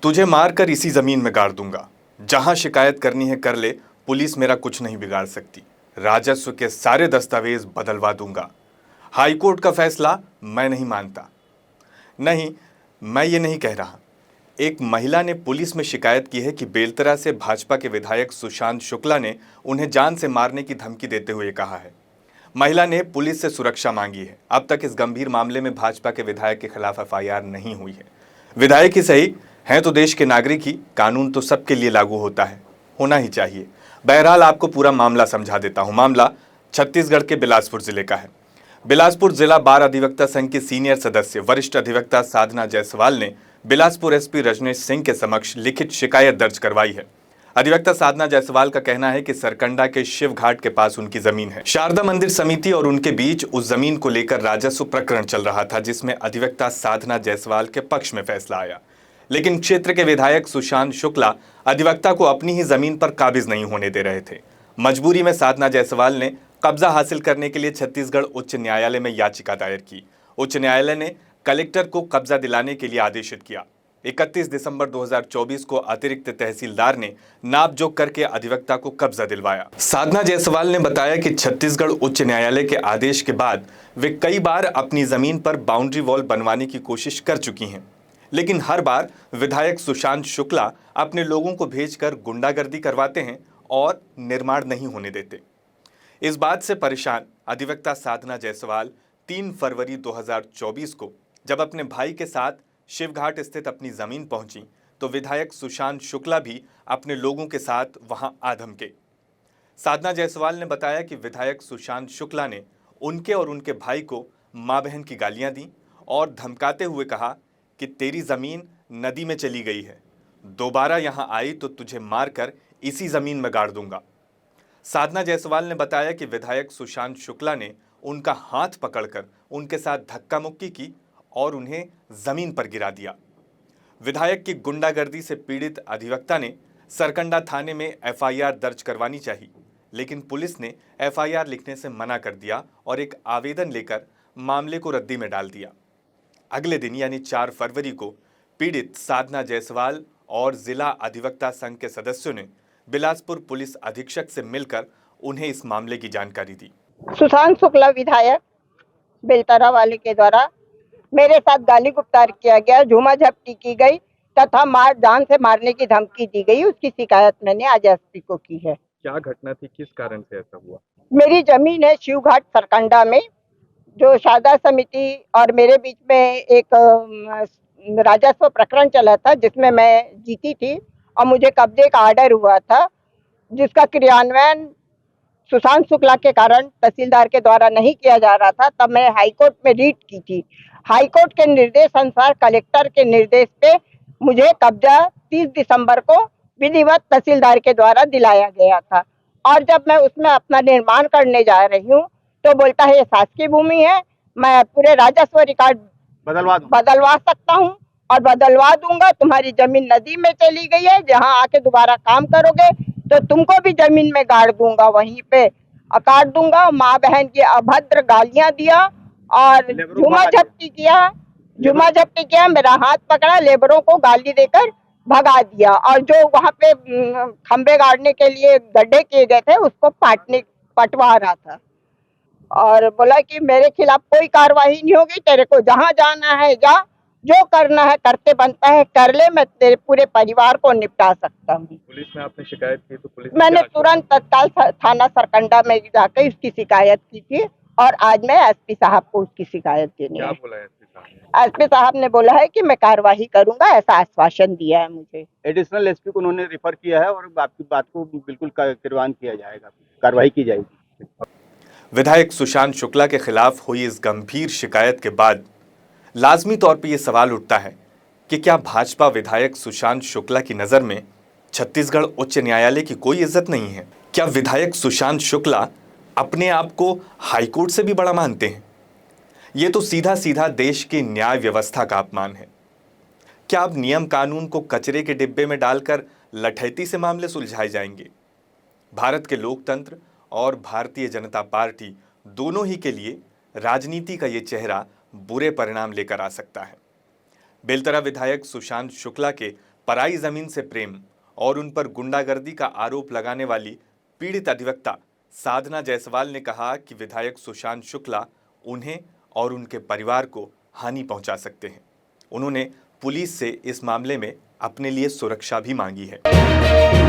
तुझे मारकर इसी जमीन में गाड़ दूंगा। जहां शिकायत करनी है कर ले, पुलिस मेरा कुछ नहीं बिगाड़ सकती। राजस्व के सारे दस्तावेज बदलवा दूंगा। हाईकोर्ट का फैसला मैं नहीं मानता। नहीं, मैं ये नहीं कह रहा। एक महिला ने पुलिस में शिकायत की है कि बेलतरा से भाजपा के विधायक सुशांत शुक्ला ने उन्हें जान से मारने की धमकी देते हुए कहा है। महिला ने पुलिस से सुरक्षा मांगी है। अब तक इस गंभीर मामले में भाजपा के विधायक के खिलाफ एफआईआर नहीं हुई है। विधायक ही सही हैं तो देश के नागरिक ही, कानून तो सबके लिए लागू होता है, होना ही चाहिए। बहरहाल आपको पूरा मामला समझा देता हूं। मामला छत्तीसगढ़ के बिलासपुर जिले का है। बिलासपुर जिला बार अधिवक्ता संघ की सीनियर सदस्य वरिष्ठ अधिवक्ता साधना जायसवाल ने बिलासपुर एसपी रजनेश सिंह के समक्ष लिखित शिकायत दर्ज करवाई है। अधिवक्ता साधना जायसवाल का कहना है कि सरकंडा के शिव घाट के पास उनकी जमीन है। शारदा मंदिर समिति और उनके बीच उस जमीन को लेकर राजस्व प्रकरण चल रहा था, जिसमें अधिवक्ता साधना जायसवाल के पक्ष में फैसला आया। लेकिन क्षेत्र के विधायक सुशांत शुक्ला अधिवक्ता को अपनी ही जमीन पर काबिज नहीं होने दे रहे थे। मजबूरी में साधना जायसवाल ने कब्जा हासिल करने के लिए छत्तीसगढ़ उच्च न्यायालय में याचिका दायर की। उच्च न्यायालय ने कलेक्टर को कब्जा दिलाने के लिए आदेशित किया। 31 दिसंबर 2024 को अतिरिक्त तहसीलदार ने नापजोख करके अधिवक्ता को कब्जा दिलवाया। साधना जायसवाल ने बताया कि छत्तीसगढ़ उच्च न्यायालय के आदेश के बाद वे कई बार अपनी जमीन पर बाउंड्री वॉल बनवाने की कोशिश कर चुकी हैं, लेकिन हर बार विधायक सुशांत शुक्ला अपने लोगों को भेजकर गुंडागर्दी करवाते हैं और निर्माण नहीं होने देते। इस बात से परेशान अधिवक्ता साधना जायसवाल 3 फरवरी 2024 को जब अपने भाई के साथ शिवघाट स्थित अपनी जमीन पहुंची तो विधायक सुशांत शुक्ला भी अपने लोगों के साथ वहां आ धमके। साधना जायसवाल ने बताया कि विधायक सुशांत शुक्ला ने उनके और उनके भाई को मां बहन की गालियां दी और धमकाते हुए कहा कि तेरी जमीन नदी में चली गई है, दोबारा यहां आई तो तुझे मारकर इसी जमीन में गाड़ दूंगा। साधना जायसवाल ने बताया कि विधायक सुशांत शुक्ला ने उनका हाथ पकड़कर उनके साथ धक्का मुक्की की और उन्हें जमीन पर गिरा दिया। विधायक की गुंडागर्दी से पीड़ित अधिवक्ता ने सरकंडा थाने में एफआईआर दर्ज करवानी चाहिए, लेकिन पुलिस ने एफआईआर लिखने से मना कर दिया और एक आवेदन लेकर मामले को रद्दी में डाल दिया। अगले दिन यानी 4 फरवरी को पीड़ित साधना जायसवाल और जिला अधिवक्ता संघ के सदस्यों ने बिलासपुर पुलिस अधीक्षक से मिलकर उन्हें इस मामले की जानकारी दी। सुशांत शुक्ला विधायक बेलतरा वाले के द्वारा मेरे साथ गाली गुप्तार किया गया, झूमा झपटी की गई तथा जान से मारने की धमकी दी गई। उसकी शिकायत मैंने आज एसपी को की है। क्या घटना थी, किस कारण से ऐसा हुआ? मेरी जमीन है शिवघाट सरकंडा में, जो शारदा समिति और मेरे बीच में एक राजस्व प्रकरण चला था जिसमें मैं जीती थी और मुझे कब्जे का ऑर्डर हुआ था, जिसका क्रियान्वयन सुशांत शुक्ला के कारण तहसीलदार के द्वारा नहीं किया जा रहा था। तब मैं हाईकोर्ट में रीट की थी। हाईकोर्ट के निर्देश अनुसार कलेक्टर के निर्देश पे मुझे कब्जा 30 दिसंबर को विधिवत तहसीलदार के द्वारा दिलाया गया था। और जब मैं उसमें अपना निर्माण करने जा रही हूँ तो बोलता है ये शासकीय भूमि है, मैं पूरे राजस्व रिकॉर्ड बदलवा सकता हूँ और बदलवा दूंगा। तुम्हारी जमीन नदी में चली गई है, जहाँ आके दोबारा काम करोगे तो तुमको भी जमीन में गाड़ दूंगा, वहीं पे काट दूंगा। माँ बहन की अभद्र गालियां दिया और झूमा झपटी किया। मेरा हाथ पकड़ा, लेबरों को गाली देकर भगा दिया और जो वहाँ पे खंबे गाड़ने के लिए गड्ढे किए गए थे उसको पटवा रहा था और बोला कि मेरे खिलाफ कोई कार्रवाई नहीं होगी, तेरे को जहाँ जाना है जा, जो करना है करते बनता है कर ले, मैं तेरे पूरे परिवार को निपटा सकता हूँ। पुलिस में आपने शिकायत की तो पुलिस मैंने तुरंत तत्काल थाना सरकंडा में जाकर उसकी शिकायत की थी और आज मैं एसपी साहब को उसकी शिकायत देनी है। एसपी साहब ने बोला है कि मैं कार्यवाही करूंगा, ऐसा आश्वासन दिया है मुझे। एडिशनल एसपी को उन्होंने रेफर किया है और आपकी बात को बिल्कुल कार्रवाई किया जाएगा, कार्रवाई की जाएगी। विधायक सुशांत शुक्ला के खिलाफ हुई इस गंभीर शिकायत के बाद लाजमी तौर पर यह सवाल उठता है कि क्या भाजपा विधायक सुशांत शुक्ला की नज़र में छत्तीसगढ़ उच्च न्यायालय की कोई इज्जत नहीं है? क्या विधायक सुशांत शुक्ला अपने आप को हाईकोर्ट से भी बड़ा मानते हैं? ये तो सीधा सीधा देश की न्याय व्यवस्था का अपमान है। क्या अब नियम कानून को कचरे के डिब्बे में डालकर लठैती से मामले सुलझाए जाएंगे? भारत के लोकतंत्र और भारतीय जनता पार्टी दोनों ही के लिए राजनीति का ये चेहरा बुरे परिणाम लेकर आ सकता है। बेलतरा विधायक सुशांत शुक्ला के पराई जमीन से प्रेम और उन पर गुंडागर्दी का आरोप लगाने वाली पीड़ित अधिवक्ता साधना जायसवाल ने कहा कि विधायक सुशांत शुक्ला उन्हें और उनके परिवार को हानि पहुंचा सकते हैं। उन्होंने पुलिस से इस मामले में अपने लिए सुरक्षा भी मांगी है।